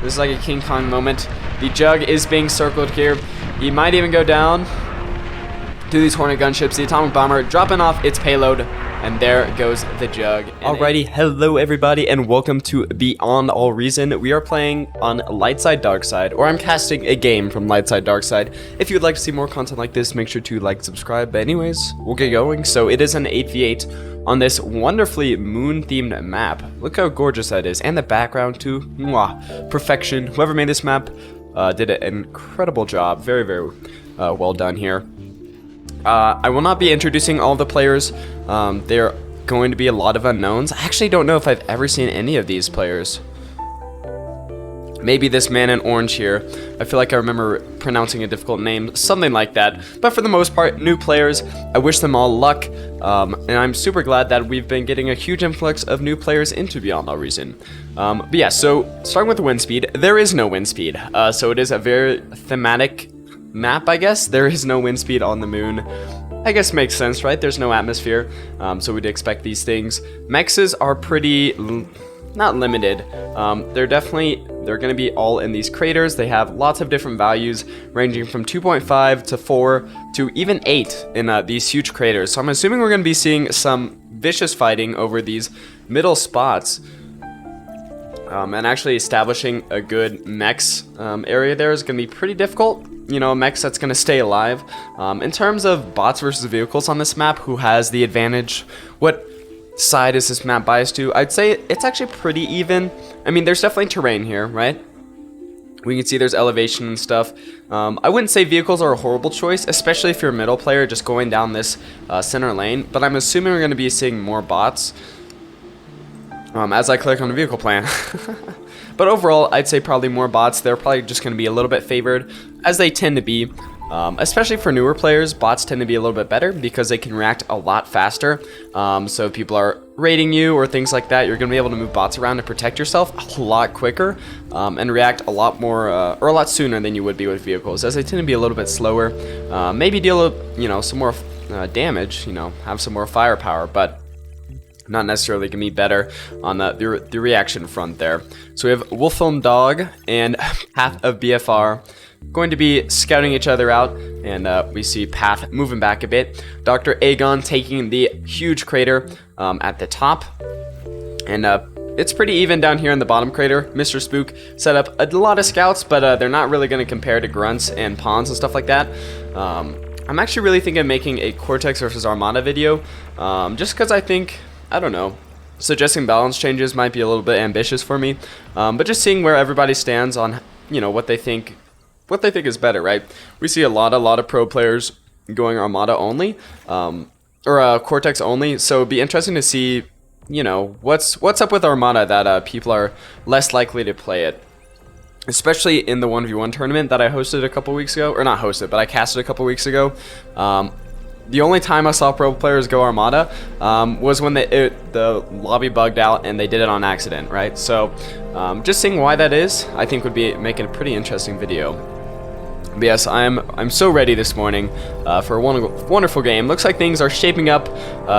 This is like a King Kong moment. The Jug is being circled here. He might even go down to these Hornet gunships. The atomic bomber dropping off its payload, and there goes the Jug. Alrighty, hello everybody, and welcome to Beyond All Reason. We are playing on Light Side Dark Side, or I'm casting a game from Light Side Dark Side. If you would like to see more content like this, make sure to like, subscribe. But anyways, we'll get going. So it is an 8v8 on this wonderfully moon-themed map. Look how gorgeous that is, and the background too. Mwah. Perfection. Whoever made this map did an incredible job. Very, very well done here. I will not be introducing all the players. There are going to be a lot of unknowns. I actually don't know if I've ever seen any of these players. Maybe this man in orange here. I feel like I remember pronouncing a difficult name, something like that. But for the most part, new players. I wish them all luck. And I'm super glad that we've been getting a huge influx of new players into Beyond All Reason. But yeah, so starting with the wind speed, there is no wind speed. So it is a very thematic map, I guess. There is no wind speed on the moon. I guess makes sense, right? There's no atmosphere, so we'd expect these things. Mexes are pretty not limited. They're going to be all in these craters. They have lots of different values, ranging from 2.5 to 4 to even 8 in these huge craters. So I'm assuming we're going to be seeing some vicious fighting over these middle spots. And actually establishing a good mechs area there is going to be pretty difficult. You know, a mech that's going to stay alive. In terms of bots versus vehicles on this map, who has the advantage? What side is this map biased to? I'd say it's actually pretty even. I mean, there's definitely terrain here, right? We can see there's elevation and stuff. I wouldn't say vehicles are a horrible choice, especially if you're a middle player just going down this center lane. But I'm assuming we're going to be seeing more bots as I click on the vehicle plan. But overall, I'd say probably more bots. They're probably just going to be a little bit favored, as they tend to be. Especially for newer players, bots tend to be a little bit better because they can react a lot faster. So if people are raiding you or things like that, you're going to be able to move bots around to protect yourself a lot quicker and react a lot more or a lot sooner than you would be with vehicles, as they tend to be a little bit slower. Maybe deal, some more damage, have some more firepower, but not necessarily gonna be better on the reaction front there. So we have Wolfhelm Dog and Path of BFR going to be scouting each other out, and we see Path moving back a bit. Dr. Aegon taking the huge crater at the top, and it's pretty even down here in the bottom crater. Mr. Spook set up a lot of scouts, but they're not really going to compare to grunts and pawns and stuff like that. I'm actually really thinking of making a Cortex versus Armada video, just because I don't know, suggesting balance changes might be a little bit ambitious for me, but just seeing where everybody stands on, what they think is better, right? We see a lot of pro players going Armada only, or Cortex only, so it'd be interesting to see, what's up with Armada that people are less likely to play it. Especially in the 1v1 tournament that I hosted a couple weeks ago, or not hosted, but I casted a couple weeks ago. The only time I saw pro players go Armada was when the lobby bugged out and they did it on accident, right? So just seeing why that is, I think would be making a pretty interesting video. But yes, I'm so ready this morning for a wonderful game. Looks like things are shaping up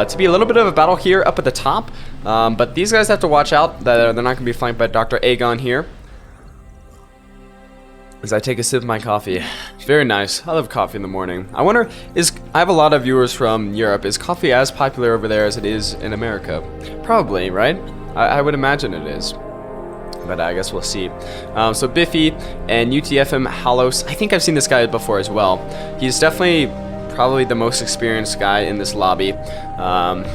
to be a little bit of a battle here up at the top, but these guys have to watch out that they're not going to be flanked by Dr. Aegon here. As I take a sip of my coffee. Very nice. I love coffee in the morning. I wonder, I have a lot of viewers from Europe. Is coffee as popular over there as it is in America? Probably, right? I would imagine it is. But I guess we'll see. So Biffy and UTFM Halos. I think I've seen this guy before as well. He's definitely probably the most experienced guy in this lobby.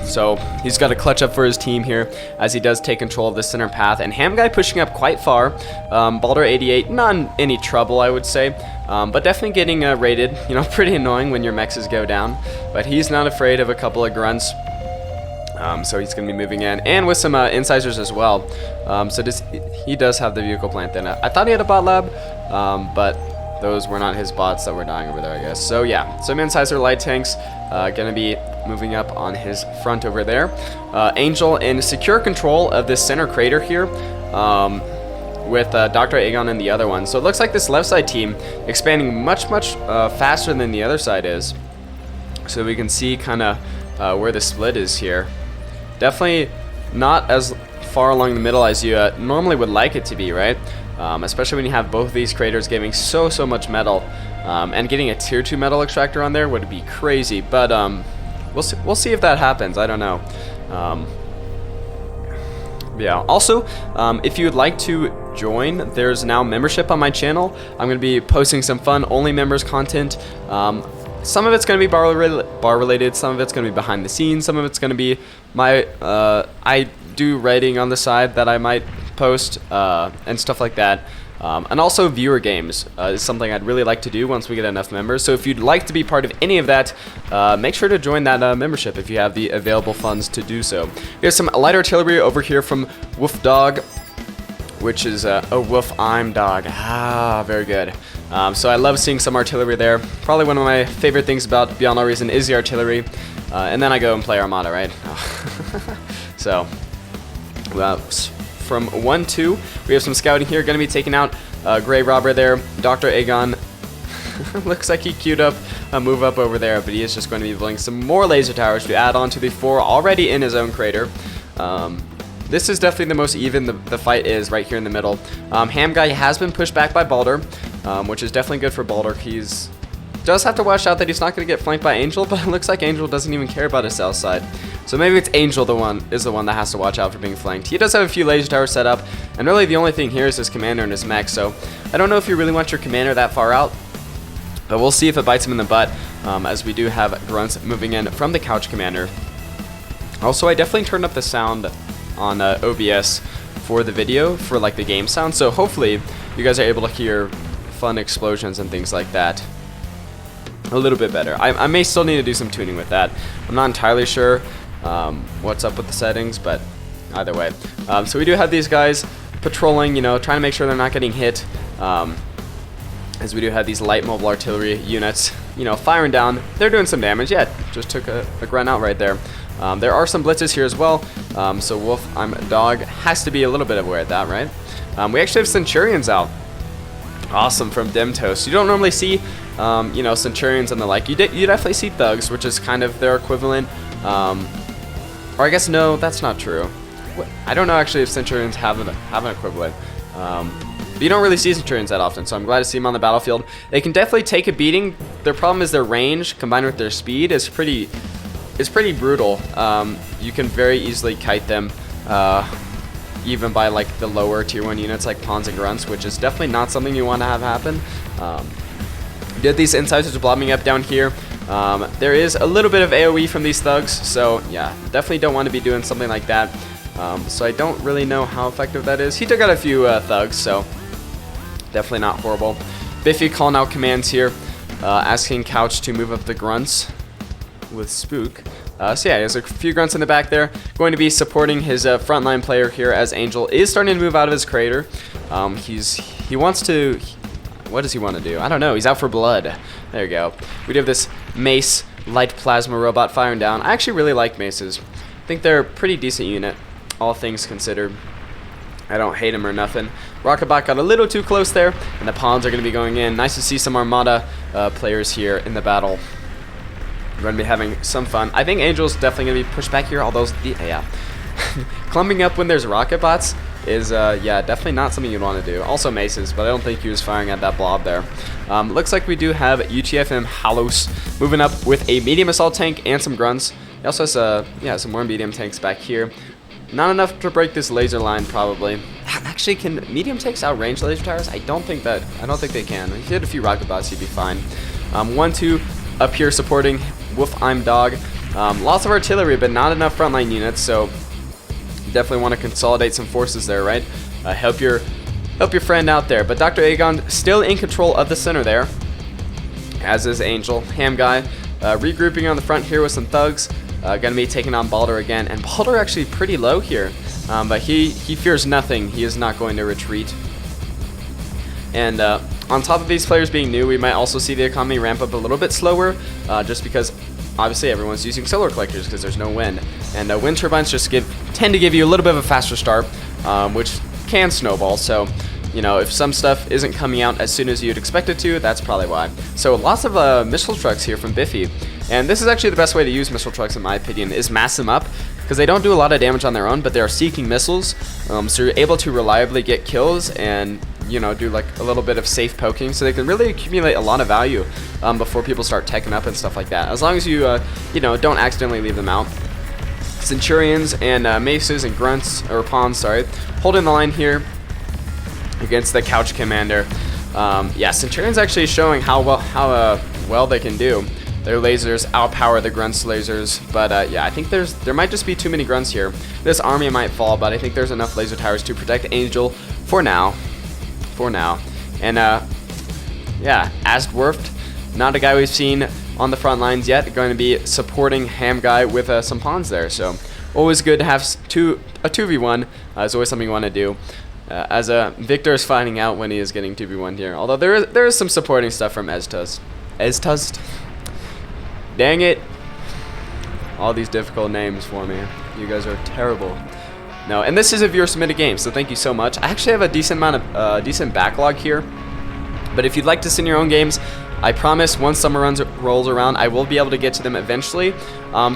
So he's got to clutch up for his team here as he does take control of the center path. And Ham Guy pushing up quite far. Baldur 88, not in any trouble, I would say. But definitely getting raided. Pretty annoying when your mexes go down. But he's not afraid of a couple of grunts. So he's going to be moving in. And with some incisors as well. So he does have the vehicle plant then. I thought he had a bot lab, but those were not his bots that were dying over there, I guess. So yeah, some incisor light tanks gonna be moving up on his front over there. Angel in secure control of this center crater here with Dr. Aegon in the other one. So it looks like this left side team expanding much faster than the other side is. So we can see kind of where the split is here. Definitely not as far along the middle as you normally would like it to be, right? especially when you have both of these creators giving so much metal, and getting a tier 2 metal extractor on there would be crazy, but we'll see if that happens. I don't know. Yeah, also, if you would like to join, there's now membership on my channel. I'm going to be posting some fun only members content. Some of it's going to be bar related, some of it's going to be behind the scenes, some of it's going to be my I do writing on the side that I might post, and stuff like that. And also viewer games is something I'd really like to do once we get enough members. So if you'd like to be part of any of that, make sure to join that membership if you have the available funds to do so. Here's some light artillery over here from Wolf Dog, which is oh, Wolf I'm Dog. Ah, very good. So I love seeing some artillery there. Probably one of my favorite things about Beyond All Reason is the artillery. And then I go and play Armada, right? So, from 1-2, we have some scouting here. Going to be taking out Grey Robber there. Dr. Aegon looks like he queued up a move up over there, but he is just going to be building some more laser towers to add on to the 4 already in his own crater. This is definitely the most even the fight is right here in the middle. Ham Guy has been pushed back by Balder, which is definitely good for Balder. He's does have to watch out that he's not going to get flanked by Angel, but it looks like Angel doesn't even care about his south side. So maybe it's Angel the one that has to watch out for being flanked. He does have a few laser towers set up, and really the only thing here is his commander and his mech, so I don't know if you really want your commander that far out, but we'll see if it bites him in the butt, as we do have grunts moving in from the couch commander. Also, I definitely turned up the sound on OBS for the video, for like the game sound, so hopefully you guys are able to hear fun explosions and things like that a little bit better. I may still need to do some tuning with that. I'm not entirely sure what's up with the settings, but either way. So we do have these guys patrolling, you know, trying to make sure they're not getting hit, as we do have these light mobile artillery units, you know, firing down. They're doing some damage. Yeah, just took a grunt out right there. There are some blitzes here as well, so Wolf I'm Dog has to be a little bit aware of that, right? We actually have Centurions out. Awesome from Demtos. You don't normally see, you know, Centurions and the like. You definitely see Thugs, which is kind of their equivalent. Or I guess no, that's not true. I don't know actually if Centurions have an equivalent. But you don't really see Centurions that often, so I'm glad to see them on the battlefield. They can definitely take a beating. Their problem is their range combined with their speed is pretty brutal. You can very easily kite them, even by like the lower tier 1 units like Pawns and Grunts, which is definitely not something you want to have happen. Did these incisors blobbing up down here. There is a little bit of AoE from these Thugs, so yeah, definitely don't want to be doing something like that. So I don't really know how effective that is. He took out a few Thugs, so definitely not horrible. Biffy calling out commands here, asking Couch to move up the Grunts with Spook. So yeah, there's a few Grunts in the back there. Going to be supporting his frontline player here as Angel is starting to move out of his crater. He wants to... What does he want to do? I don't know. He's out for blood. There you go. We do have this Mace light plasma robot firing down. I actually really like Maces. I think they're a pretty decent unit, all things considered. I don't hate him or nothing. Rocketbot got a little too close there, and the Pawns are going to be going in. Nice to see some Armada players here in the battle. We're going to be having some fun. I think Angel's definitely going to be pushed back here, although, yeah. Clumping up when there's rocket bots is, yeah, definitely not something you'd want to do. Also Maces, but I don't think he was firing at that blob there. Looks like we do have UTFM Halos moving up with a medium assault tank and some Grunts. He also has, yeah, some more medium tanks back here. Not enough to break this laser line, probably. Actually, can medium tanks outrange laser towers? I don't think they can. If you hit a few rocket bots, you'd be fine. 1-2 up here supporting Wolf I'm Dog. Lots of artillery, but not enough frontline units, so definitely want to consolidate some forces there, right? Help your friend out there. But Dr. Aegon still in control of the center there, as is Angel. Ham Guy regrouping on the front here with some Thugs. Gonna be taking on Balder again, and Balder actually pretty low here, but he fears nothing. He is not going to retreat. And on top of these players being new, we might also see the economy ramp up a little bit slower, just because obviously everyone's using solar collectors because there's no wind, and wind turbines just tend to give you a little bit of a faster start, which can snowball. So, you know, if some stuff isn't coming out as soon as you'd expect it to, that's probably why. So lots of missile trucks here from Biffy, and this is actually the best way to use missile trucks in my opinion, is mass them up, because they don't do a lot of damage on their own, but they are seeking missiles, so you're able to reliably get kills and, you know, do like a little bit of safe poking, so they can really accumulate a lot of value before people start teching up and stuff like that. As long as you, you know, don't accidentally leave them out. Centurions and maces and grunts, or pawns, sorry, holding the line here against the couch commander. Yeah, Centurions actually showing how well they can do. Their lasers outpower the grunts' lasers, but yeah, I think there might just be too many grunts here. This army might fall, but I think there's enough laser towers to protect Angel for now. And yeah, Asdwerft, not a guy we've seen on the front lines yet, going to be supporting Ham Guy with some pawns there. So always good to have a 2v1. Is always something you want to do. As Victor is finding out when he is getting 2v1 here. Although there is some supporting stuff from Eztust. Dang it. All these difficult names for me. You guys are terrible. No, and this is a viewer submitted game, so thank you so much. I actually have a decent amount of decent backlog here. But if you'd like to send your own games, I promise once summer rolls around, I will be able to get to them eventually.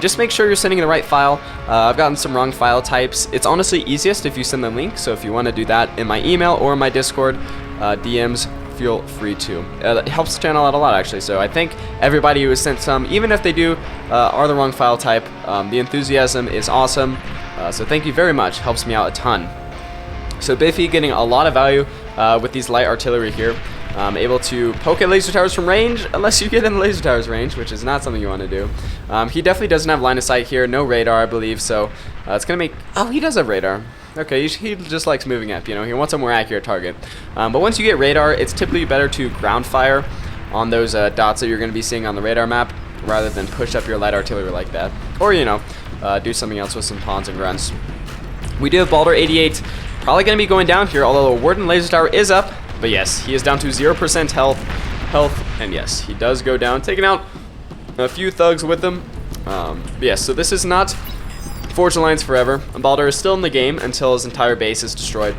Just make sure you're sending the right file. I've gotten some wrong file types. It's honestly easiest if you send the link, so if you want to do that in my email or my Discord DMs, feel free to. It helps the channel out a lot, actually, so I thank everybody who has sent some, even if they are the wrong file type. The enthusiasm is awesome, so thank you very much. Helps me out a ton. So Biffy getting a lot of value with these light artillery here. Able to poke at laser towers from range, unless you get in the laser towers range, which is not something you want to do. He definitely doesn't have line of sight here, no radar, I believe, so it's going to make... Oh, he does have radar. Okay, he just likes moving up, you know, he wants a more accurate target. But once you get radar, it's typically better to ground fire on those dots that you're going to be seeing on the radar map, rather than push up your light artillery like that. Or, you know, do something else with some pawns and grunts. We do have Baldur 88, probably going to be going down here, although the Warden laser tower is up. But yes, he is down to 0% health, and yes, he does go down, taking out a few thugs with him. Yes, so this is not Forge Alliance forever. Baldur is still in the game until his entire base is destroyed.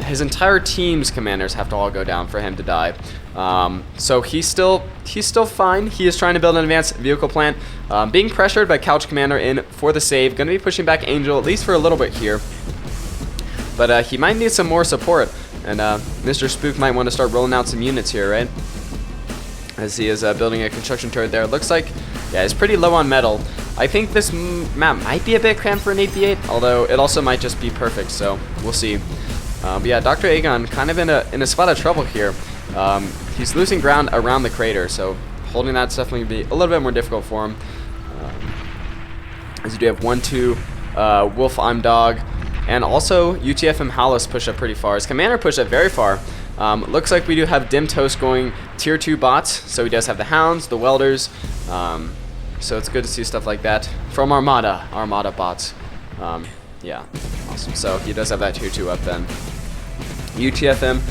His entire team's commanders have to all go down for him to die. So he's still fine. He is trying to build an advanced vehicle plant. Being pressured by Couch Commander in for the save. Going to be pushing back Angel, at least for a little bit here. But he might need some more support. And Mr. Spook might want to start rolling out some units here, right? As he is building a construction turret there. It looks like, yeah, it's pretty low on metal. I think this map might be a bit cramped for an 8v8, although it also might just be perfect, so we'll see. But yeah, Dr. Aegon kind of in a spot of trouble here. He's losing ground around the crater, so holding that's definitely be a little bit more difficult for him. As you do have 1-2 Wolf I'm Dog. And also, UTFM Howless push up pretty far. His commander push up very far. Looks like we do have Dim Toast going tier 2 bots. So he does have the Hounds, the Welders. So it's good to see stuff like that from Armada bots. Yeah, awesome. So he does have that tier 2 up then. UTFM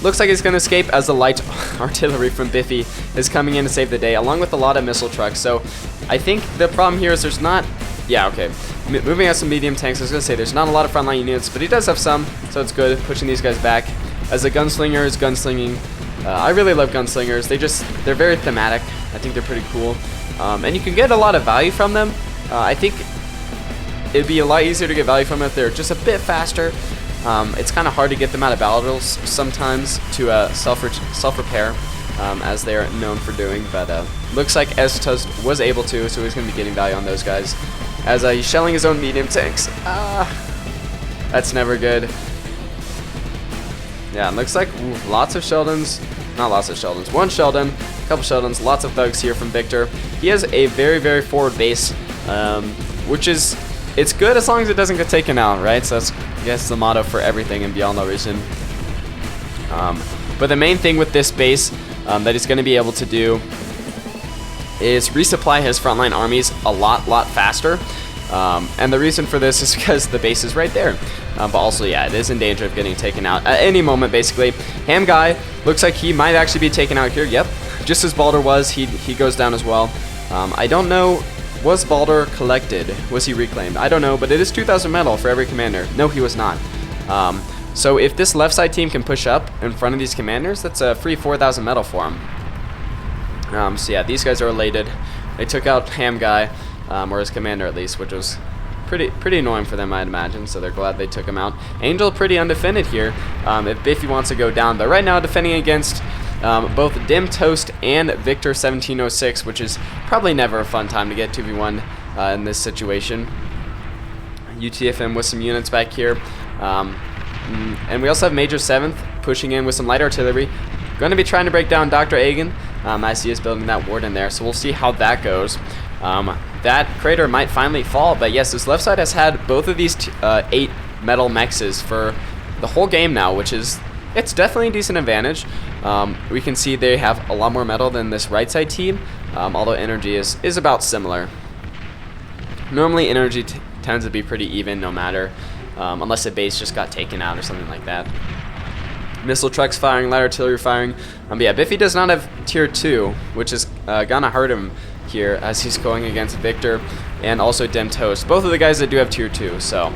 looks like he's going to escape as the light artillery from Biffy is coming in to save the day, along with a lot of missile trucks. So I think the problem here is there's not... Yeah, okay. Moving out some medium tanks, I was going to say there's not a lot of frontline units, but he does have some, so it's good, pushing these guys back. As the gunslinger is gunslinging, I really love gunslingers. They're very thematic. I think they're pretty cool. And you can get a lot of value from them. I think it'd be a lot easier to get value from them if they're just a bit faster. It's kind of hard to get them out of battles sometimes to self-repair, as they are known for doing, but looks like Eztust was able to, so he's going to be getting value on those guys. As he's shelling his own medium tanks. That's never good. Yeah, it looks like lots of Sheldons. Not lots of Sheldons. One Sheldon, a couple Sheldons, lots of thugs here from Victor. He has a very, very forward base, which is, it's good as long as it doesn't get taken out, right? So that's, I guess, the motto for everything in Beyond No Reason. But the main thing with this base that he's going to be able to do is resupply his frontline armies a lot faster. And the reason for this is because the base is right there. But also, yeah, it is in danger of getting taken out at any moment, basically. Ham Guy looks like he might actually be taken out here. Yep, just as Baldur was, he goes down as well. I don't know, was Baldur collected? Was he reclaimed? I don't know, but it is 2,000 metal for every commander. No, he was not. So if this left side team can push up in front of these commanders, that's a free 4,000 metal for him. So yeah, these guys are elated. They took out Ham Guy, or his commander at least, which was pretty annoying for them, I'd imagine. So they're glad they took him out. Angel pretty undefended here. If Biffy wants to go down, but right now defending against both Dim Toast and Victor 1706, which is probably never a fun time to get 2v1 in this situation. UTFM with some units back here. And we also have Major 7th pushing in with some light artillery. Going to be trying to break down Dr. Agan as he is building that ward in there. So we'll see how that goes. That crater might finally fall. But yes, this left side has had both of these 8 metal mexes for the whole game now, which is, it's definitely a decent advantage. We can see they have a lot more metal than this right side team, although energy is about similar. Normally energy tends to be pretty even no matter, unless the base just got taken out or something like that. Missile trucks firing, light artillery firing. But yeah, Biffy does not have tier 2, which is gonna hurt him here as he's going against Victor and also Dim Toast. Both of the guys that do have tier 2, so.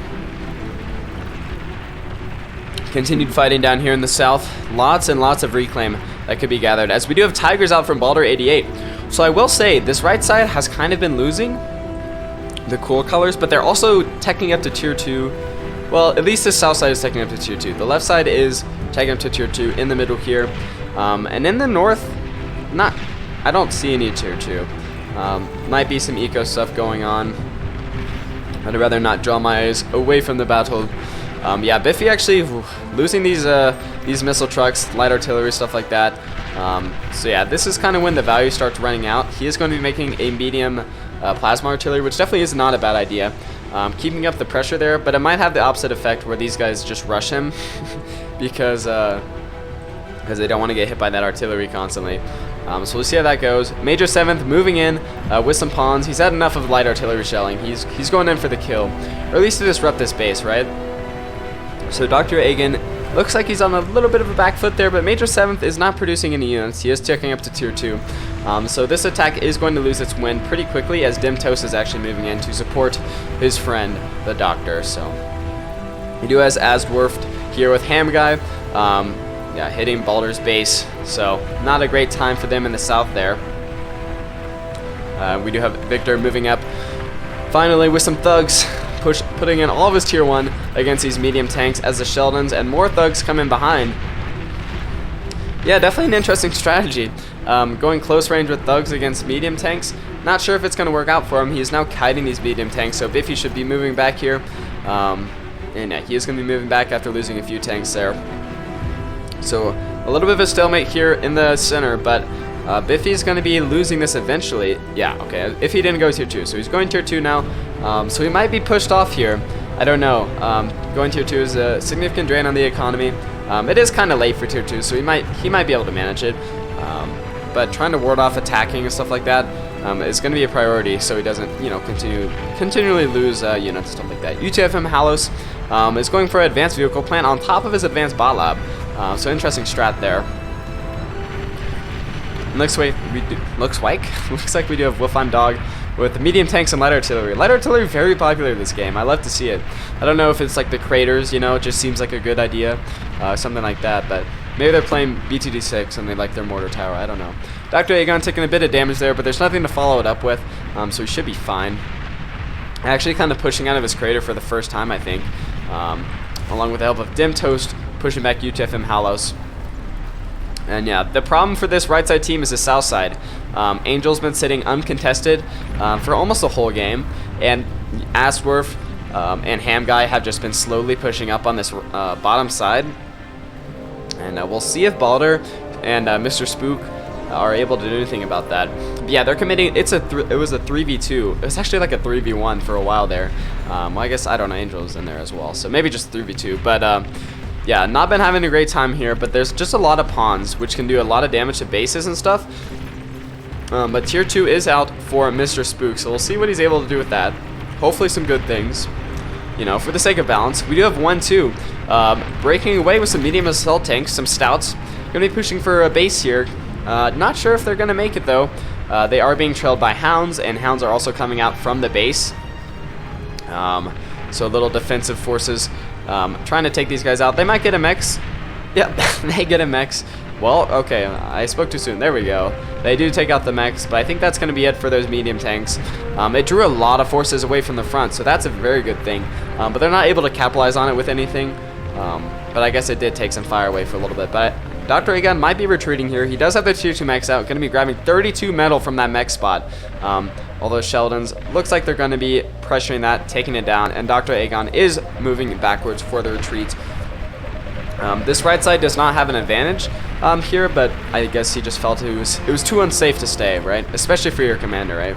Continued fighting down here in the south. Lots and lots of reclaim that could be gathered, as we do have Tigers out from Baldur 88. So I will say, this right side has kind of been losing the cool colors, but they're also teching up to tier 2. Well, at least the south side is teching up to tier 2. The left side is teching up to tier 2 in the middle here. And in the north, I don't see any tier 2. Might be some eco stuff going on. I'd rather not draw my eyes away from the battle. Yeah, Biffy actually losing these missile trucks, light artillery, stuff like that. So yeah, this is kind of when the value starts running out. He is going to be making a medium plasma artillery, which definitely is not a bad idea. Keeping up the pressure there, but it might have the opposite effect where these guys just rush him because they don't want to get hit by that artillery constantly. So we'll see how that goes. Major 7th moving in with some pawns. He's had enough of light artillery shelling. He's going in for the kill, or at least to disrupt this base, right? So Dr. Agan looks like he's on a little bit of a back foot there, but Major 7th is not producing any units. He is ticking up to tier 2. So this attack is going to lose its wind pretty quickly, as Dim Toast is actually moving in to support his friend, the Doctor. So he do has Asdwarfed here with Ham Guy, yeah, hitting Baldur's base. So not a great time for them in the south there. We do have Victor moving up finally with some thugs, putting in all of his tier 1 against these medium tanks as the Sheldons and more thugs come in behind. Yeah, definitely an interesting strategy. Going close range with thugs against medium tanks. Not sure if it's going to work out for him. He is now kiting these medium tanks, so Biffy should be moving back here. And yeah, he is going to be moving back after losing a few tanks there. So a little bit of a stalemate here in the center, but Biffy's going to be losing this eventually. Yeah, okay, if he didn't go tier 2. So he's going tier 2 now. So he might be pushed off here. I don't know. Going tier 2 is a significant drain on the economy. It is kind of late for tier 2, so he might be able to manage it. But trying to ward off attacking and stuff like that is going to be a priority, so he doesn't, you know, continually lose units and stuff like that. UTFM Halos is going for advanced vehicle plant on top of his advanced bot lab. So interesting strat there. Looks like we do have Wolf on Dog with medium tanks and light artillery. Light artillery very popular this game. I love to see it. I don't know if it's like the craters, you know, it just seems like a good idea, something like that. But maybe they're playing BTD6 and they like their mortar tower. I don't know. Dr. Agon taking a bit of damage there, but there's nothing to follow it up with, so he should be fine. Actually, kind of pushing out of his crater for the first time, I think, along with the help of Dim Toast pushing back UTFM Halos. And yeah, the problem for this right side team is the south side. Angel's been sitting uncontested for almost the whole game, and Asworth and Ham Guy have just been slowly pushing up on this bottom side. And we'll see if Baldur and Mr. Spook are able to do anything about that. But yeah, they're committing. It was a 3v2. It was actually like a 3v1 for a while there. Well, I guess I don't know. Angel's in there as well, so maybe just 3v2. But yeah, not been having a great time here, but there's just a lot of pawns, which can do a lot of damage to bases and stuff. But tier 2 is out for Mr. Spook, so we'll see what he's able to do with that. Hopefully some good things, you know, for the sake of balance. We do have 1-2, breaking away with some medium assault tanks, some stouts. Gonna be pushing for a base here. Not sure if they're gonna make it though. They are being trailed by hounds, and hounds are also coming out from the base. So little defensive forces trying to take these guys out. They might get a mechs. Yep, they get a mechs. Well, okay, I spoke too soon. There we go. They do take out the mechs, but I think that's going to be it for those medium tanks. It drew a lot of forces away from the front, so that's a very good thing. But they're not able to capitalize on it with anything. But I guess it did take some fire away for a little bit. But Dr. Aegon might be retreating here. He does have the tier 2 mechs out. Going to be grabbing 32 metal from that mech spot. Although Sheldon's looks like they're going to be pressuring that, taking it down. And Dr. Aegon is moving backwards for the retreat. This right side does not have an advantage here, but I guess he just felt it was too unsafe to stay, right? Especially for your commander, right?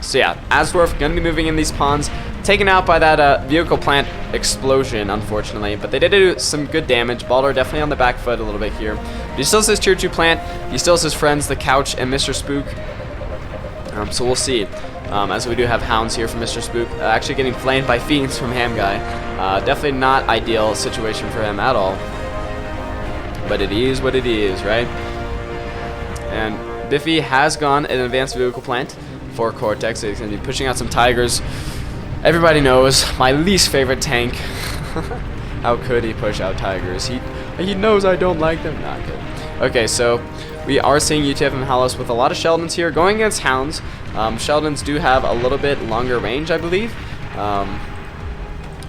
So yeah, Asdorf going to be moving in these pawns, taken out by that vehicle plant explosion, unfortunately. But they did do some good damage. Baldur definitely on the back foot a little bit here. But he still has his tier 2 plant. He still has his friends, the Couch and Mr. Spook. So we'll see. As we do have hounds here from Mr. Spook, actually getting flamed by fiends from Ham Guy. Definitely not ideal situation for him at all. But it is what it is, right? And Biffy has gone an advanced vehicle plant for Cortex. So he's going to be pushing out some Tigers. Everybody knows my least favorite tank. How could he push out Tigers? He knows I don't like them. Not good. Okay, so we are seeing UTF-M Halos with a lot of Sheldons here going against Hounds. Sheldons do have a little bit longer range, I believe.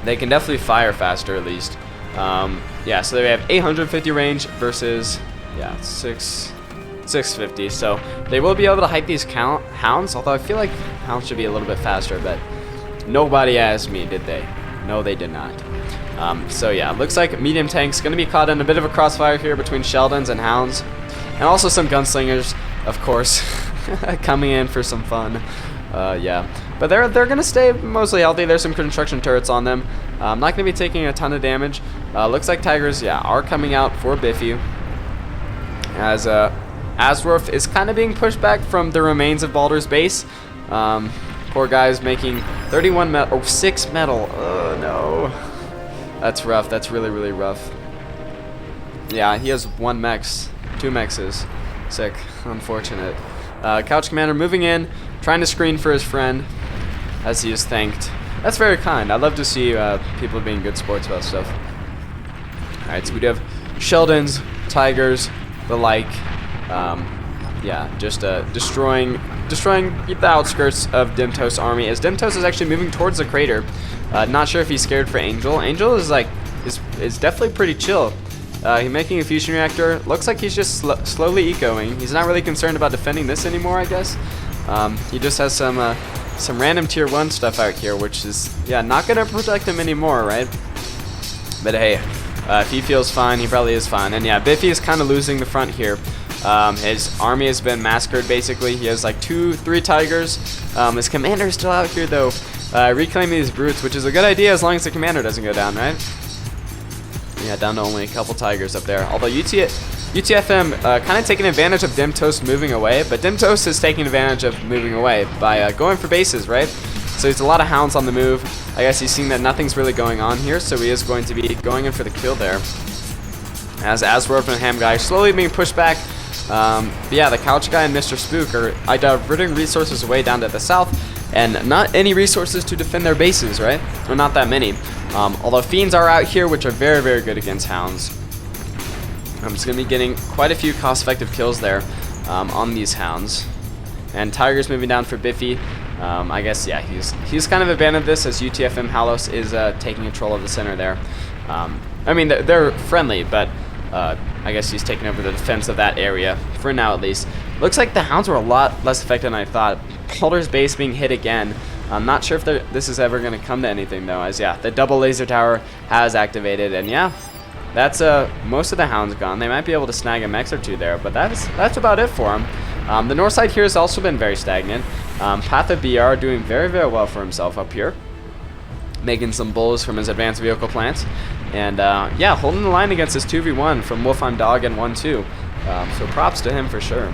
They can definitely fire faster, at least. Yeah, so they have 850 range versus, yeah, 650. So they will be able to hype these Hounds, although I feel like Hounds should be a little bit faster, but nobody asked me, did they? No, they did not. So yeah, looks like medium tanks going to be caught in a bit of a crossfire here between Sheldons and Hounds. And also some gunslingers, of course, coming in for some fun. Yeah, but they're gonna stay mostly healthy. There's some construction turrets on them. Not gonna be taking a ton of damage. Looks like Tigers, yeah, are coming out for Biffy. As Asdorf is kind of being pushed back from the remains of Baldur's base. Poor guy's making 31 metal, or 6 metal. Oh no, that's rough. That's really, really rough. Yeah, he has 1 mechs. 2 mexes. Sick. Unfortunate. Couch Commander moving in, trying to screen for his friend as he is thanked. That's very kind. I love to see people being good sports about stuff. Alright, so we do have Sheldons, Tigers, the like. Yeah, just destroying the outskirts of Dimtos' army as Dimtos is actually moving towards the crater. Not sure if he's scared for Angel. Angel is is definitely pretty chill. He's making a fusion reactor. Looks like he's just slowly ecoing. He's not really concerned about defending this anymore, I guess. He just has some random tier 1 stuff out here, which is, yeah, not going to protect him anymore, right? But hey, if he feels fine, he probably is fine. And yeah, Biffy is kind of losing the front here. His army has been massacred, basically. He has like 2-3 Tigers. His commander is still out here, though, reclaiming these brutes, which is a good idea as long as the commander doesn't go down, right? Yeah, down to only a couple Tigers up there. Although UTF-M kind of taking advantage of Dimtos moving away, but Dimtos is taking advantage of moving away by going for bases, right? So there's a lot of Hounds on the move. I guess he's seeing that nothing's really going on here, so he is going to be going in for the kill there. As Asdorf and Ham Guy slowly being pushed back. But yeah, the Couch Guy and Mr. Spook are diverting resources away down to the south, and not any resources to defend their bases, right? Or not that many. Although Fiends are out here, which are very, very good against Hounds. I'm just going to be getting quite a few cost-effective kills there on these Hounds. And Tiger's moving down for Biffy. I guess, yeah, he's kind of abandoned this as UTF-M Halos is taking control of the center there. I mean, they're friendly, but I guess he's taking over the defense of that area, for now at least. Looks like the Hounds were a lot less effective than I thought. Baldur's base being hit again. I'm not sure if this is ever going to come to anything, though, as, yeah, the double laser tower has activated, and yeah, that's most of the Hounds gone. They might be able to snag a mech or 2 there, but that's about it for them. The north side here has also been very stagnant. Path of BR doing very, very well for himself up here, making some bulls from his advanced vehicle plants, and yeah, holding the line against this 2v1 from Wolf on Dog and 1-2. So props to him for sure.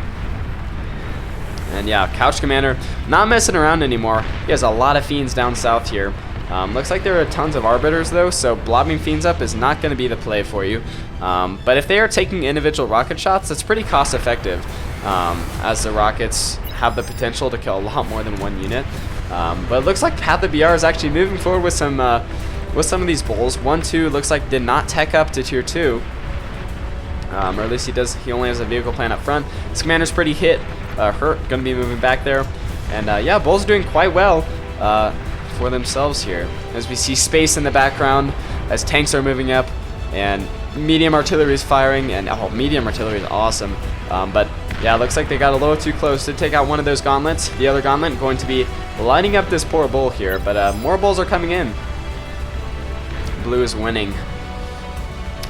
And yeah, Couch Commander not messing around anymore. He has a lot of Fiends down south here. Looks like there are tons of Arbiters though, so blobbing Fiends up is not going to be the play for you. But if they are taking individual rocket shots, that's pretty cost effective, as the rockets have the potential to kill a lot more than 1 unit. But it looks like Path of BR is actually moving forward with some of these bulls. 1-2 looks like did not tech up to tier 2. Or at least he does. He only has a vehicle plant up front. His commander's pretty hurt. Going to be moving back there. And yeah, Bulls are doing quite well for themselves here. As we see space in the background, as tanks are moving up, and medium artillery is firing. And oh, medium artillery is awesome. But yeah, it looks like they got a little too close to take out one of those gauntlets. The other gauntlet going to be lining up this poor bull here. But more bulls are coming in. Blue is winning.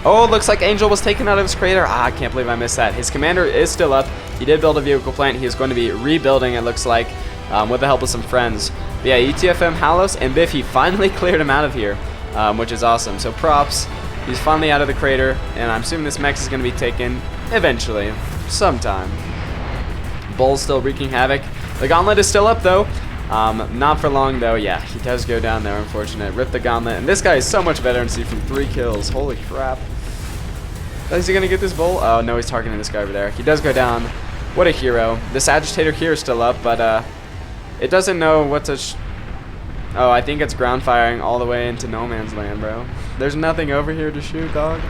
Oh, it looks like Angel was taken out of his crater. I can't believe I missed that. His commander is still up. He did build a vehicle plant. He is going to be rebuilding, it looks like, with the help of some friends. But yeah, UTFM, Halos, and Biffy finally cleared him out of here, which is awesome. So props. He's finally out of the crater, and I'm assuming this mech is going to be taken eventually, sometime. Bull's still wreaking havoc. The gauntlet is still up, though. Not for long, though. Yeah, he does go down there, unfortunate. Rip the gauntlet. And this guy is so much veterancy from 3 kills. Holy crap. Is he going to get this bull? Oh, no, he's targeting this guy over there. He does go down. What a hero. This agitator here is still up, but it doesn't know what to... Oh, I think it's ground firing all the way into no man's land, bro. There's nothing over here to shoot, dog.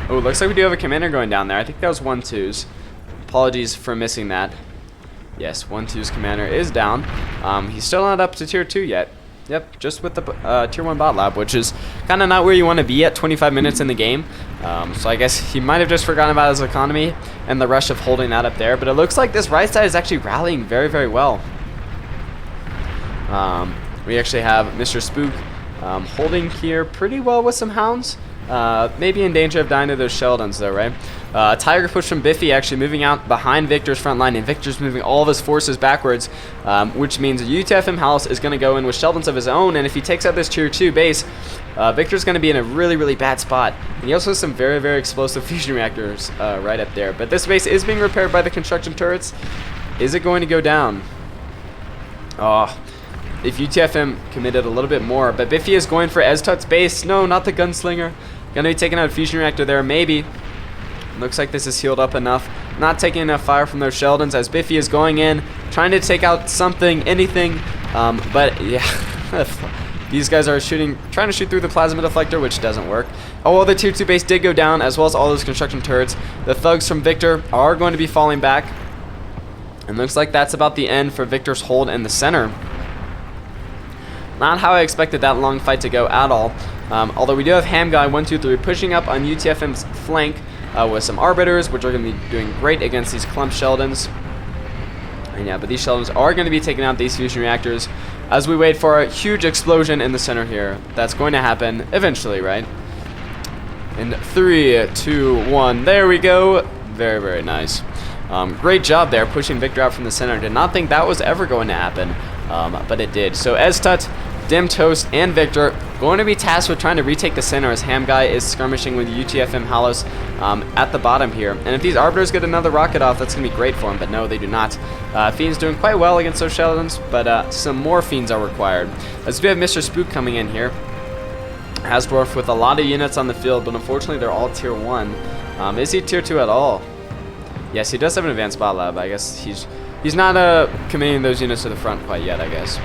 Oh, looks like we do have a commander going down there. I think that was 1-2's. Apologies for missing that. Yes, 1-2's commander is down. He's still not up to tier 2 yet. Yep, just with the tier 1 bot lab, which is kind of not where you want to be at 25 minutes in the game. So I guess he might have just forgotten about his economy and the rush of holding that up there. But it looks like this right side is actually rallying very, very well. We actually have Mr. Spook holding here pretty well with some hounds. Maybe in danger of dying to those Sheldons though, right? Tiger push from Biffy actually moving out behind Victor's front line, and Victor's moving all of his forces backwards, which means UTFM House is going to go in with Sheldons of his own, and if he takes out this tier 2 base, Victor's going to be in a really, really bad spot. And he also has some very, very explosive fusion reactors right up there. But this base is being repaired by the construction turrets. Is it going to go down? Oh, if UTFM committed a little bit more, but Biffy is going for Eztut's base. No, not the gunslinger. Gonna be taking out a fusion reactor there, maybe. Looks like this is healed up enough. Not taking enough fire from those Sheldons as Biffy is going in, trying to take out something, anything. But yeah, these guys are trying to shoot through the plasma deflector, which doesn't work. Oh, well, the tier 2 base did go down, as well as all those construction turrets. The thugs from Victor are going to be falling back. And looks like that's about the end for Victor's hold in the center. Not how I expected that long fight to go at all. Although we do have Ham Guy 123 pushing up on UTFM's flank with some Arbiters, which are going to be doing great against these clump Sheldons. And yeah, but these Sheldons are going to be taking out these fusion reactors as we wait for a huge explosion in the center here. That's going to happen eventually, right? In 3, 2, 1, there we go. Very, very nice. Great job there, pushing Victor out from the center. Did not think that was ever going to happen, but it did. So Eztut, Dim Toast, and Victor going to be tasked with trying to retake the center as Ham Guy is skirmishing with UTFM Halos at the bottom here. And if these Arbiters get another rocket off, that's going to be great for them, but no, they do not. Fiend's doing quite well against those Sheldons, but some more Fiends are required. As we have Mr. Spook coming in here. Hasdorf with a lot of units on the field, but unfortunately they're all tier 1. Is he tier 2 at all? Yes, he does have an advanced bot lab. I guess he's not committing those units to the front quite yet, I guess.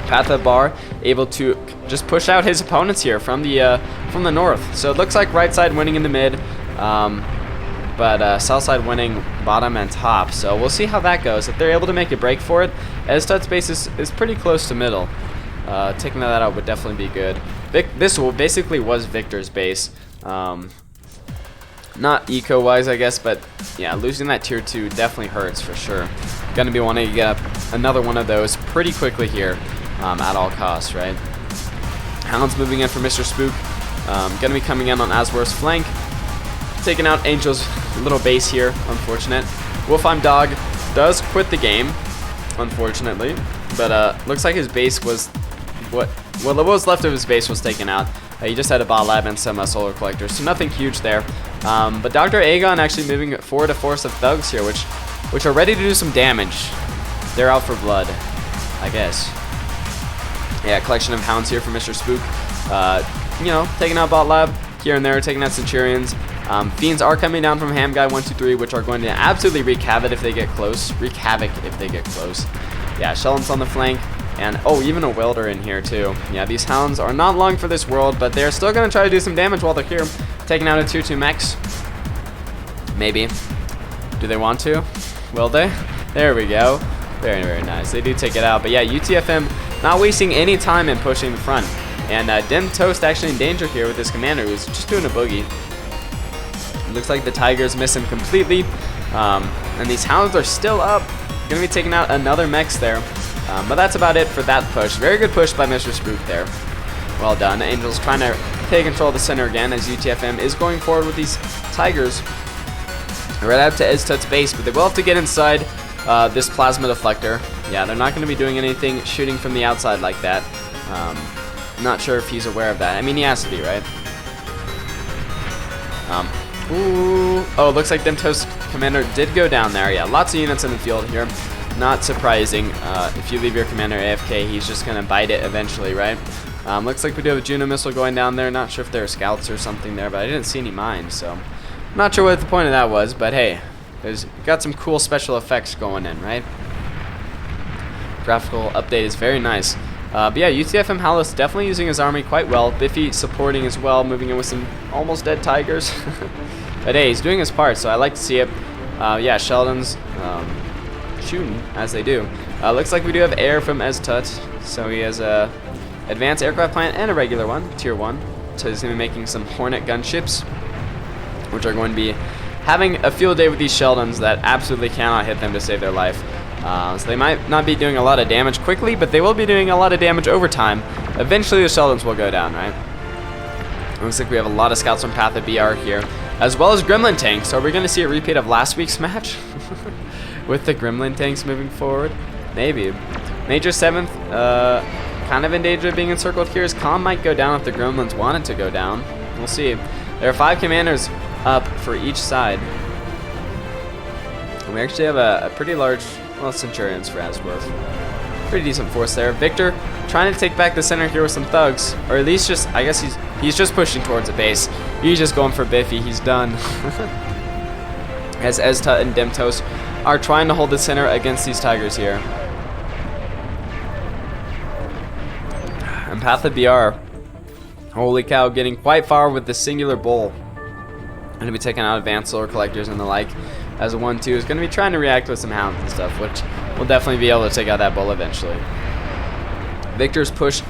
Patha Bar able to just push out his opponents here from the north. So it looks like right side winning in the mid, but south side winning bottom and top. So we'll see how that goes. If they're able to make a break for it, Eztut's base is pretty close to middle. Taking that out would definitely be good. This basically was Victor's base. Not eco-wise, I guess, but yeah, losing that tier 2 definitely hurts for sure. Gonna be wanting to get up another one of those pretty quickly here, at all costs, right? Hound's moving in for Mr. Spook. Gonna be coming in on Asworth's flank, taking out Angel's little base here. Unfortunate. Wolfheim Dog does quit the game, unfortunately, but looks like his base was what was left of his base was taken out. He just had a bot lab and some solar collectors, so nothing huge there. But Dr. Aegon actually moving forward a force of thugs here, which are ready to do some damage. They're out for blood, I guess. Yeah, collection of hounds here for Mr. Spook. You know, taking out bot lab here and there, taking out Centurions. Fiends are coming down from Ham Guy 123, which are going to absolutely wreak havoc if they get close. Yeah, Sheldon's on the flank. And, oh, even a welder in here, too. Yeah, these hounds are not long for this world, but they're still going to try to do some damage while they're here. Taking out a tier 2 mechs. Maybe. Do they want to? Will they? There we go. Very, very nice. They do take it out. But yeah, UTFM not wasting any time in pushing the front. And Dim Toast actually in danger here with his commander, who's just doing a boogie. It looks like the Tigers miss him completely. And these hounds are still up. Going to be taking out another mechs there. But that's about it for that push. Very good push by Mr. Spook there. Well done. Angel's trying to take control of the center again as UTFM is going forward with these Tigers. Right up to Eztut's base, but they will have to get inside this plasma deflector. Yeah, they're not going to be doing anything shooting from the outside like that. Not sure if he's aware of that. I mean, he has to be, right? Ooh. Oh, looks like Demto's commander did go down there. Yeah, lots of units in the field here. Not surprising. If you leave your commander AFK, he's just going to bite it eventually, right? Looks like we do have a Juno missile going down there. Not sure if there are scouts or something there, but I didn't see any mines, so not sure what the point of that was. But hey, there's got some cool special effects going in, right? Graphical update is very nice. But yeah, UTFM Halos definitely using his army quite well. Biffy supporting as well, moving in with some almost dead Tigers. But hey, he's doing his part, so I like to see it. Yeah, Sheldon's shooting as they do. Looks like we do have air from Eztut, so he has a advanced aircraft plant and a regular one, tier 1. So he's going to be making some Hornet gunships, which are going to be having a field day with these Sheldons that absolutely cannot hit them to save their life. So they might not be doing a lot of damage quickly, but they will be doing a lot of damage over time. Eventually the Sheldons will go down, right? Looks like we have a lot of scouts from Path of BR here, as well as Gremlin tanks. So are we going to see a repeat of last week's match? With the Gremlin tanks moving forward? Maybe. Major 7th, kind of in danger of being encircled here, as Calm might go down if the Gremlins wanted to go down. We'll see. There are 5 commanders up for each side. And we actually have a pretty large, well, Centurions for Asworth. Pretty decent force there. Victor trying to take back the center here with some thugs, or at least just, I guess he's just pushing towards the base. He's just going for Biffy. He's done. As Eztut and Demtos are trying to hold the center against these Tigers here. And Path of BR, holy cow, getting quite far with the singular bull. Going to be taking out advanced solar collectors and the like. As a 1-2 is going to be trying to react with some hounds and stuff, which will definitely be able to take out that bull eventually. Victor's push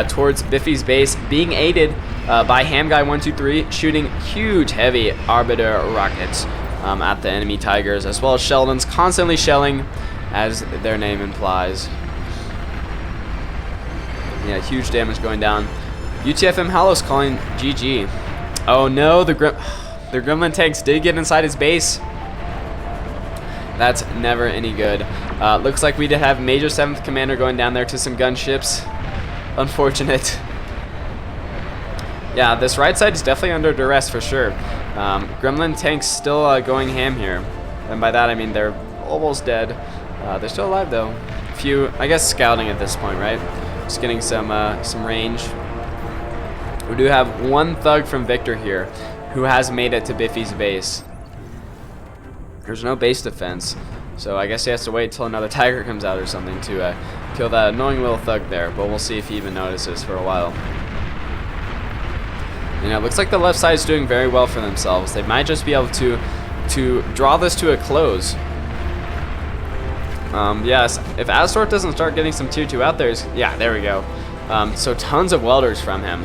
towards Biffy's base, being aided by Hamguy123, shooting huge heavy Arbiter rockets at the enemy Tigers, as well as Sheldon's constantly shelling, as their name implies. Yeah, huge damage going down. UTFM Halos calling GG. Oh no, the Gremlin tanks did get inside his base. That's never any good. Looks like we did have Major 7th Commander going down there to some gunships. Unfortunate. Yeah, this right side is definitely under duress for sure. Gremlin tanks still going ham here. And by that I mean they're almost dead. They're still alive though. A few, I guess, scouting at this point, right? Just getting some range. We do have one thug from Victor here who has made it to Biffy's base. There's no base defense, so I guess he has to wait till another Tiger comes out or something to kill that annoying little thug there, but we'll see if he even notices for a while. You know, it looks like the left side is doing very well for themselves. They might just be able to draw this to a close. Yes, if Astorth doesn't start getting some tier 2 out there, yeah, there we go. So tons of welders from him,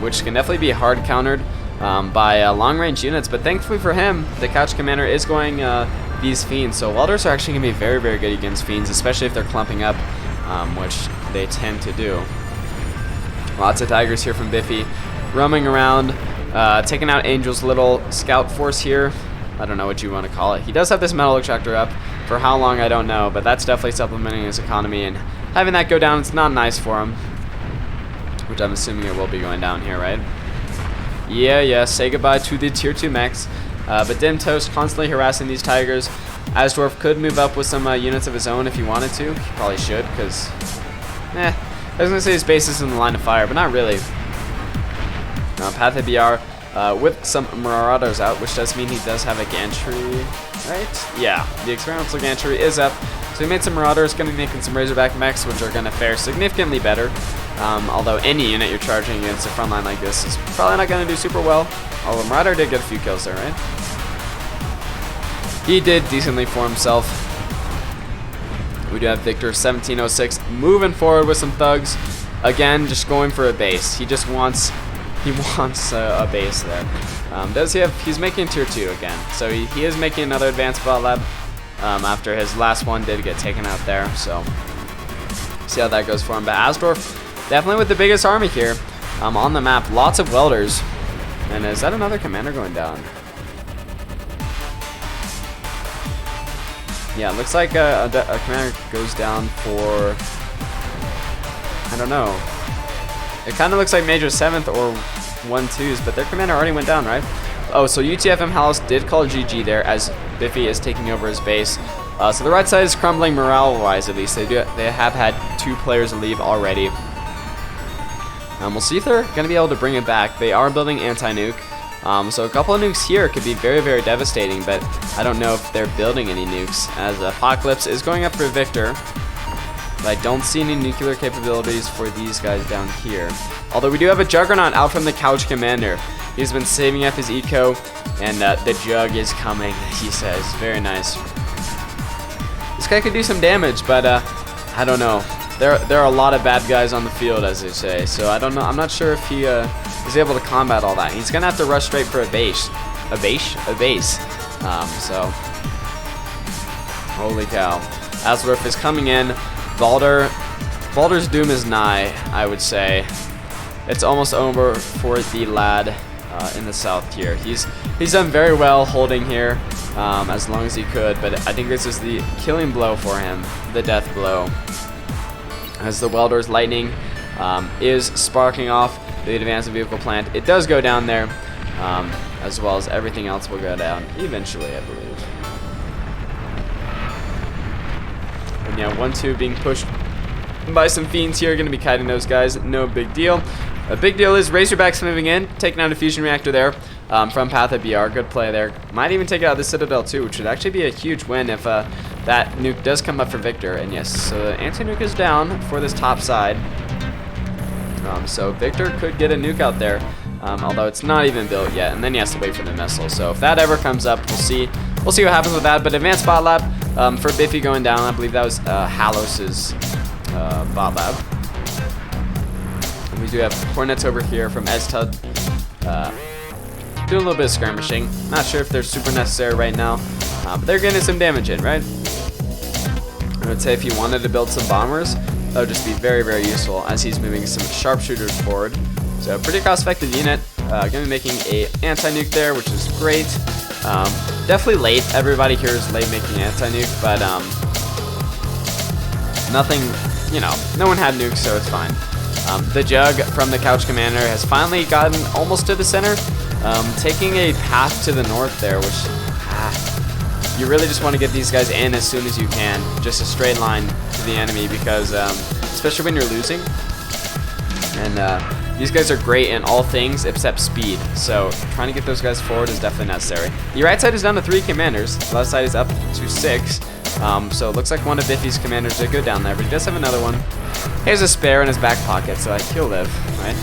which can definitely be hard countered by long-range units, but thankfully for him, the Couch Commander is going these Fiends, so welders are actually going to be very, very good against Fiends, especially if they're clumping up, which they tend to do. Lots of Tigers here from Biffy, roaming around, taking out Angel's little scout force here. I don't know what you want to call it. He does have this metal extractor up. For how long, I don't know, but that's definitely supplementing his economy, and having that go down, it's not nice for him. Which I'm assuming it will be going down here, right? Yeah, say goodbye to the tier 2 mechs. But Dim Toast constantly harassing these Tigers. Asdorf could move up with some units of his own if he wanted to. He probably should, because, I was going to say his base is in the line of fire, but not really. Path of BR with some Marauders out, which does mean he does have a gantry, right? Yeah, the experimental gantry is up. So he made some Marauders, going to be making some Razorback mechs, which are going to fare significantly better. Although any unit you're charging against a front line like this is probably not going to do super well. Although Marauder did get a few kills there, right? He did decently for himself. We do have Victor 1706 moving forward with some thugs. Again, just going for a base. He wants a base there. He's making tier 2 again. So he is making another advanced bot lab after his last one did get taken out there. So see how that goes for him. But Asdorf definitely with the biggest army here on the map. Lots of welders. And is that another commander going down? Yeah, it looks like a commander goes down for, I don't know. It kind of looks like Major 7th or 1-2s, but their commander already went down, right? Oh, so UTFM Halos did call GG there as Biffy is taking over his base. So the right side is crumbling morale-wise, at least. They have had 2 players leave already. We'll see if they're going to be able to bring it back. They are building anti-nuke. So a couple of nukes here could be very, very devastating, but I don't know if they're building any nukes, as Apocalypse is going up for Victor. But I don't see any nuclear capabilities for these guys down here. Although we do have a Juggernaut out from the Couch Commander. He's been saving up his eco, and the Jug is coming, he says. Very nice. This guy could do some damage, but I don't know. There are a lot of bad guys on the field, as they say, so I don't know. I'm not sure if he is able to combat all that. He's gonna have to rush straight for a base. So holy cow. Asdorf is coming in. Balder's doom is nigh, I would say. It's almost over for the lad in the south tier. He's done very well holding here as long as he could, but I think this is the killing blow for him, the death blow. As the Welder's lightning is sparking off the advanced vehicle plant. It does go down there, as well as everything else will go down eventually, I believe. And yeah, 1-2 being pushed by some fiends here, going to be kiting those guys. No big deal. A big deal is Razorbacks moving in, taking out a fusion reactor there from Path of BR. Good play there. Might even take out the Citadel too, which would actually be a huge win if that nuke does come up for Victor. And yes, so the anti-nuke is down for this top side. So Victor could get a nuke out there, although it's not even built yet, and then he has to wait for the missile. So if that ever comes up, we'll see what happens with that. But advanced bot lab for Biffy going down. I believe that was Halos's bot lab. And we do have Hornets over here from Estud doing a little bit of skirmishing. Not sure if they're super necessary right now, but they're getting some damage in, right? I would say if you wanted to build some bombers, that would just be very, very useful as he's moving some sharpshooters forward. So pretty cost-effective unit. Going to be making a anti-nuke there, which is great. Definitely late. Everybody here is late making anti-nuke, but nothing, you know, no one had nukes, so it's fine. The Jug from the Couch Commander has finally gotten almost to the center, taking a path to the north there, which you really just want to get these guys in as soon as you can. Just a straight line to the enemy, because especially when you're losing. And these guys are great in all things except speed, so trying to get those guys forward is definitely necessary. The right side is down to 3 commanders. The left side is up to 6. So it looks like one of Biffy's commanders did go down there, but he does have another one. He has a spare in his back pocket, so he'll live, right?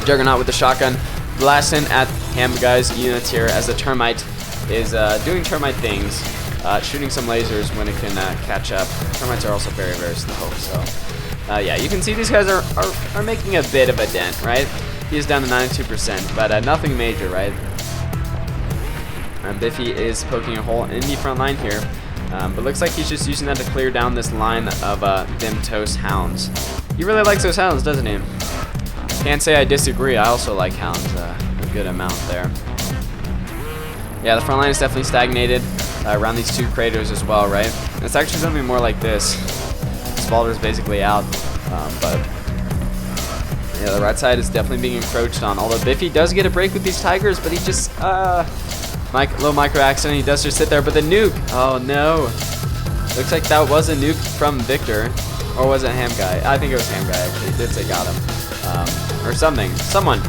Juggernaut with the shotgun, blasting at Ham Guy's units here as the Termite is doing Termite things, shooting some lasers when it can catch up. Termites are also very, very slow, so yeah, you can see these guys are making a bit of a dent, right? He's down to 92%, but nothing major, right? Biffy is poking a hole in the front line here, but looks like he's just using that to clear down this line of them Toast Hounds. He really likes those Hounds, doesn't he? Can't say I disagree. I also like Hounds a good amount there. Yeah, the front line is definitely stagnated around these 2 craters as well, right? It's actually something more like this. Spalder's basically out, but yeah, the right side is definitely being encroached on. Although Biffy does get a break with these Tigers, but he just little micro accident. He does just sit there, but the nuke. Oh no! Looks like that was a nuke from Victor, or was it Ham Guy? I think it was Ham Guy actually. He did take out him, or something. Someone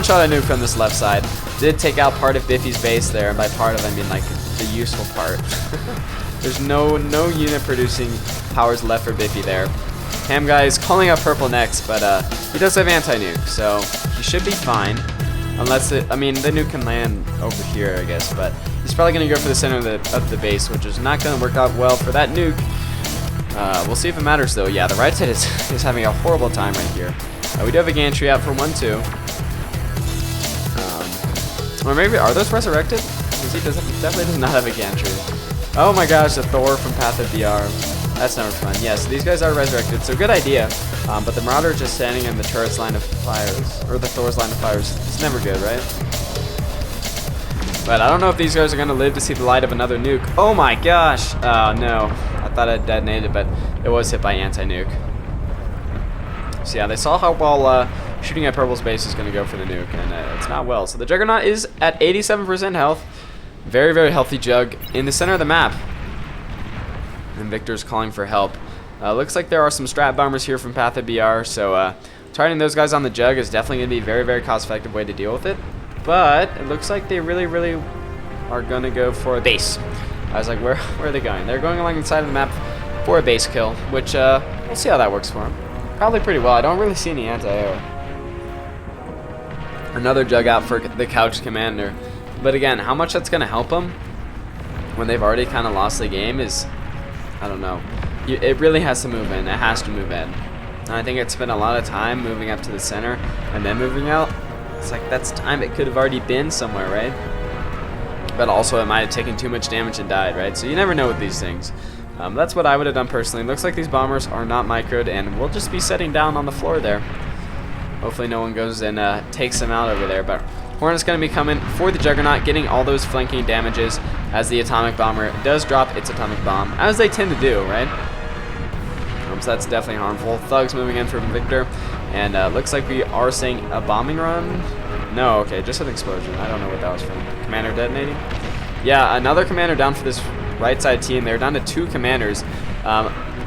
shot a nuke from this left side. Did take out part of Biffy's base there, and by part of I mean like the useful part. There's no unit producing powers left for Bippy there. Ham guy is calling out purple next, but he does have anti-nuke, so he should be fine. Unless I mean, the nuke can land over here, I guess, but he's probably going to go for the center of the base, which is not going to work out well for that nuke. We'll see if it matters, though. Yeah, the right side is having a horrible time right here. We do have a gantry out for 1-2. Or maybe, are those resurrected? Because he definitely does not have a gantry. Oh my gosh, the Thor from Path of BR. That's never fun. Yes, these guys are resurrected, so good idea. But the Marauder just standing in the turret's line of fires, or the Thor's line of fires, it's never good, right? But I don't know if these guys are going to live to see the light of another nuke. Oh my gosh! Oh no. I thought I detonated, but it was hit by anti-nuke. So yeah, they saw how well shooting at Purple's base is going to go for the nuke, and it's not well. So the Juggernaut is at 87% health. Very, very healthy Jug in the center of the map. And Victor's calling for help. Looks like there are some strat bombers here from Path of BR, so targeting those guys on the Jug is definitely going to be a very, very cost-effective way to deal with it. But it looks like they really, really are going to go for a base. I was like, where are they going? They're going along the side of the map for a base kill, which we'll see how that works for them. Probably pretty well. I don't really see any anti-air. Another Jug out for the Couch Commander. But again, how much that's going to help them when they've already kind of lost the game is, I don't know. It really has to move in. It has to move in. And I think it spent a lot of time moving up to the center and then moving out. It's like that's time it could have already been somewhere, right? But also it might have taken too much damage and died, right? So you never know with these things. That's what I would have done personally. Looks like these bombers are not microed, and we'll just be setting down on the floor there. Hopefully no one goes and takes them out over there. But Hornet's going to be coming for the Juggernaut, getting all those flanking damages as the atomic bomber does drop its atomic bomb, as they tend to do, right? So that's definitely harmful. Thugs moving in from Victor, and looks like we are seeing a bombing run. No, okay, just an explosion. I don't know what that was from. Commander detonating? Yeah, another commander down for this right side team. They're down to 2 commanders.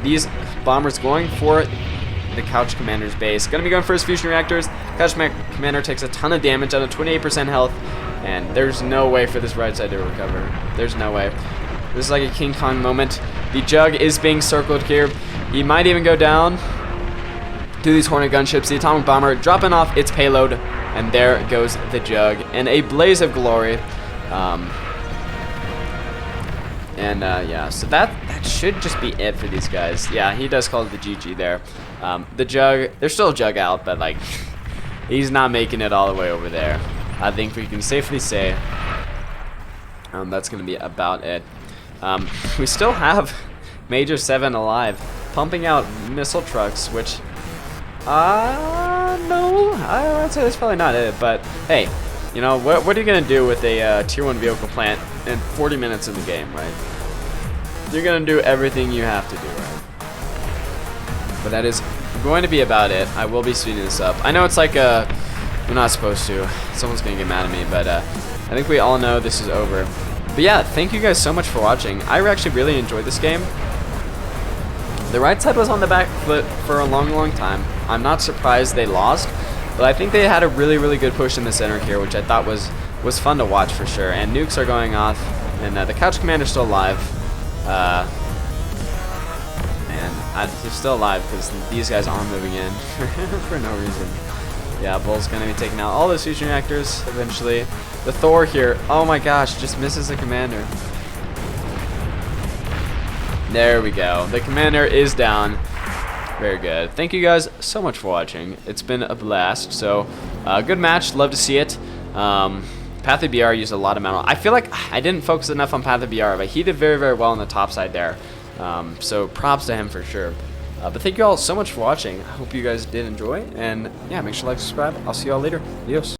These bombers going for the Couch Commander's base. Gonna be going for his fusion reactors. Couch Commander takes a ton of damage out of 28% health, and there's no way for this right side to recover. There's no way. This is like a King Kong moment. The Jug is being circled here. He might even go down to these Hornet gunships. The atomic bomber dropping off its payload, and there goes the Jug in a blaze of glory. Yeah, so that should just be it for these guys. Yeah, he does call it the GG there. The Jug, there's still a Jug out, but like he's not making it all the way over there. I think we can safely say that's going to be about it. We still have Major 7 alive, pumping out missile trucks, which no, I'd say that's probably not it. But hey, you know what are you gonna do with a tier 1 vehicle plant in 40 minutes in the game, right? You're gonna do everything you have to do, right? But that is going to be about it. I will be speeding this up. I know it's like we're not supposed to. Someone's gonna get mad at me, but I think we all know this is over. But yeah, thank you guys so much for watching. I actually really enjoyed this game. The right side was on the back foot for a long, long time. I'm not surprised they lost, but I think they had a really, really good push in the center here, which I thought was fun to watch for sure. And nukes are going off, and the Couch Commander's still alive. He's still alive because these guys are moving in for no reason. Yeah, Bull's going to be taking out all those fusion reactors eventually. The Thor here, oh my gosh, just misses the commander. There we go. The commander is down. Very good. Thank you guys so much for watching. It's been a blast. So, good match. Love to see it. Path of BR used a lot of mana. I feel like I didn't focus enough on Path of BR, but he did very, very well on the top side there. So, props to him for sure. But thank you all so much for watching. I hope you guys did enjoy. And, yeah, make sure to like, subscribe. I'll see you all later. Adios.